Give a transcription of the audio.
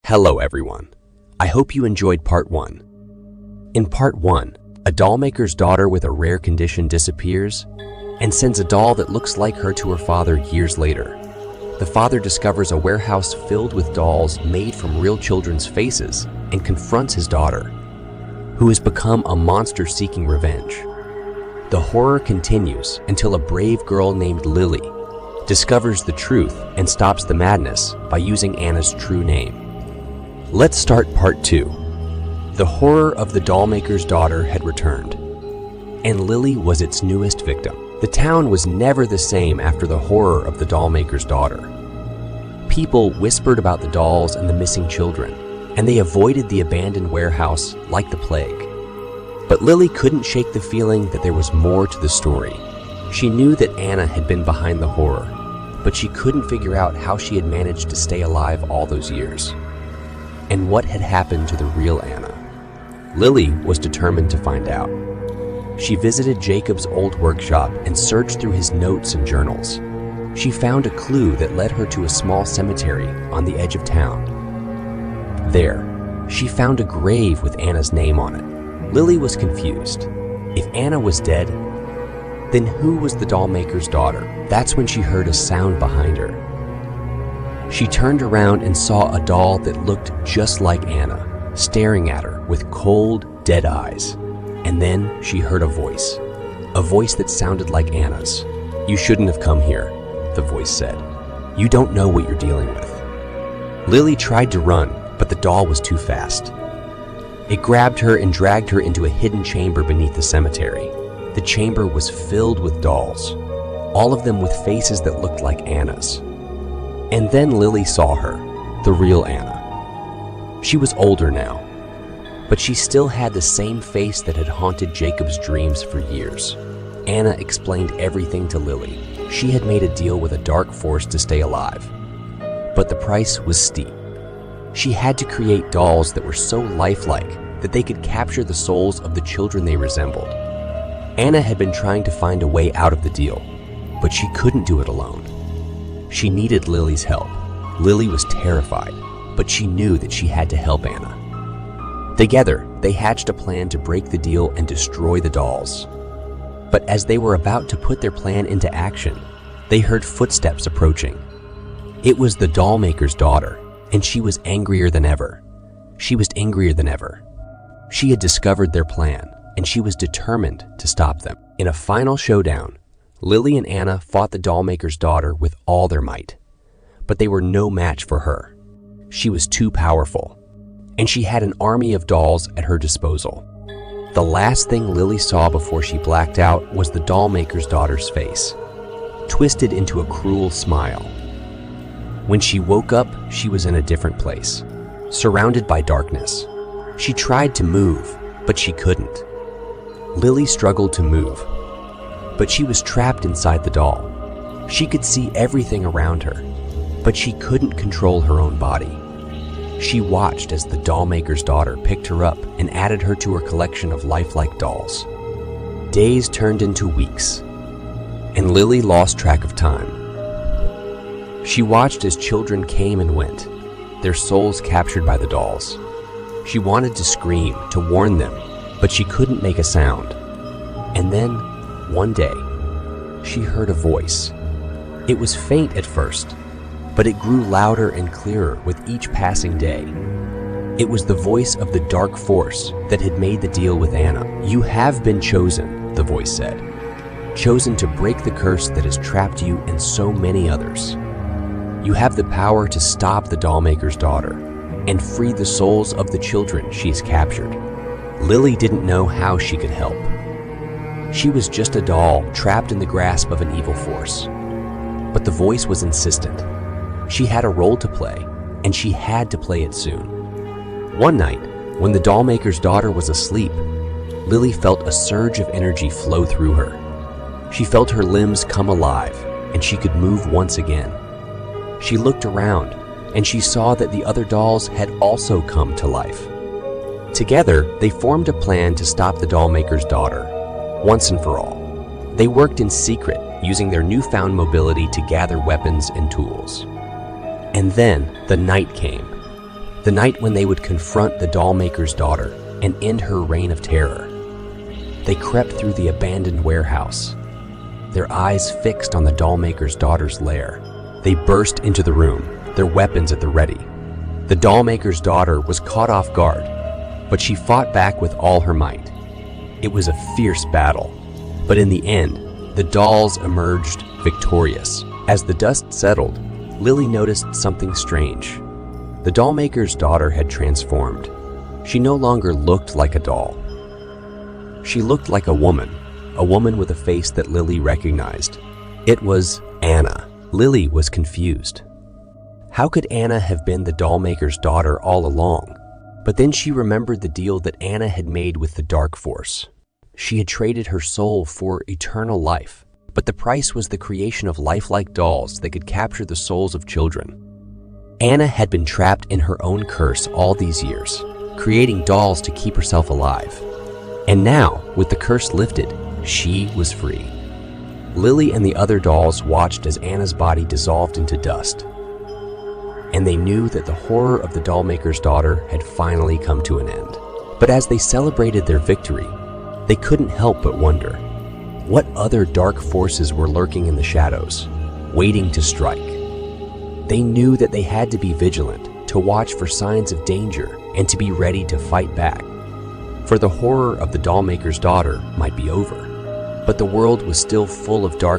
Hello everyone. I hope you enjoyed part 1. In part 1, a dollmaker's daughter with a rare condition disappears and sends a doll that looks like her to her father years later. The father discovers a warehouse filled with dolls made from real children's faces and confronts his daughter, who has become a monster seeking revenge. The horror continues until a brave girl named Lily discovers the truth and stops the madness by using Anna's true name. Let's start part 2. The horror of the dollmaker's daughter had returned, and Lily was its newest victim. The town was never the same after the horror of the dollmaker's daughter. People whispered about the dolls and the missing children, and they avoided the abandoned warehouse like the plague. But Lily couldn't shake the feeling that there was more to the story. She knew that Anna had been behind the horror, but she couldn't figure out how she had managed to stay alive all those years. And what had happened to the real Anna? Lily was determined to find out. She visited Jacob's old workshop and searched through his notes and journals. She found a clue that led her to a small cemetery on the edge of town. There, she found a grave with Anna's name on it. Lily was confused. If Anna was dead, then who was the dollmaker's daughter? That's when she heard a sound behind her. She turned around and saw a doll that looked just like Anna, staring at her with cold, dead eyes. And then she heard a voice that sounded like Anna's. "You shouldn't have come here," the voice said. "You don't know what you're dealing with." Lily tried to run, but the doll was too fast. It grabbed her and dragged her into a hidden chamber beneath the cemetery. The chamber was filled with dolls, all of them with faces that looked like Anna's. And then Lily saw her, the real Anna. She was older now, but she still had the same face that had haunted Jacob's dreams for years. Anna explained everything to Lily. She had made a deal with a dark force to stay alive, but the price was steep. She had to create dolls that were so lifelike that they could capture the souls of the children they resembled. Anna had been trying to find a way out of the deal, but she couldn't do it alone. She needed Lily's help. Lily was terrified, but she knew that she had to help Anna. Together, they hatched a plan to break the deal and destroy the dolls. But as they were about to put their plan into action, they heard footsteps approaching. It was the dollmaker's daughter, and she was angrier than ever. She had discovered their plan, and she was determined to stop them. In a final showdown, Lily and Anna fought the dollmaker's daughter with all their might, but they were no match for her. She was too powerful, and she had an army of dolls at her disposal. The last thing Lily saw before she blacked out was the dollmaker's daughter's face, twisted into a cruel smile. When she woke up, she was in a different place, surrounded by darkness. She tried to move, but she couldn't. Lily struggled to move, but she was trapped inside the doll. She could see everything around her, but she couldn't control her own body. She watched as the dollmaker's daughter picked her up and added her to her collection of lifelike dolls. Days turned into weeks, and Lily lost track of time. She watched as children came and went, their souls captured by the dolls. She wanted to scream, to warn them, but she couldn't make a sound. And then, one day, she heard a voice. It was faint at first, but it grew louder and clearer with each passing day. It was the voice of the dark force that had made the deal with Anna. "You have been chosen," the voice said. "Chosen to break the curse that has trapped you and so many others. You have the power to stop the dollmaker's daughter and free the souls of the children she has captured." Lily didn't know how she could help. She was just a doll trapped in the grasp of an evil force. But the voice was insistent. She had a role to play, and she had to play it soon. One night, when the dollmaker's daughter was asleep, Lily felt a surge of energy flow through her. She felt her limbs come alive, and she could move once again. She looked around, and she saw that the other dolls had also come to life. Together, they formed a plan to stop the dollmaker's daughter, once and for all. They worked in secret, using their newfound mobility to gather weapons and tools. And then the night came. the night when they would confront the Dollmaker's daughter and end her reign of terror. They crept through the abandoned warehouse, their eyes fixed on the Dollmaker's daughter's lair. They burst into the room, their weapons at the ready. The Dollmaker's daughter was caught off guard, but she fought back with all her might. It was a fierce battle, but in the end, the dolls emerged victorious. As the dust settled, Lily noticed something strange. The Dollmaker's daughter had transformed. She no longer looked like a doll. She looked like a woman with a face that Lily recognized. It was Anna. Lily was confused. How could Anna have been the Dollmaker's daughter all along? But then she remembered the deal that Anna had made with the Dark Force. She had traded her soul for eternal life, but the price was the creation of lifelike dolls that could capture the souls of children. Anna had been trapped in her own curse all these years, creating dolls to keep herself alive. And now, with the curse lifted, she was free. Lily and the other dolls watched as Anna's body dissolved into dust, and they knew that the horror of the Dollmaker's daughter had finally come to an end. But as they celebrated their victory, they couldn't help but wonder, what other dark forces were lurking in the shadows, waiting to strike? They knew that they had to be vigilant, to watch for signs of danger, and to be ready to fight back. For the horror of the Dollmaker's daughter might be over, but the world was still full of dark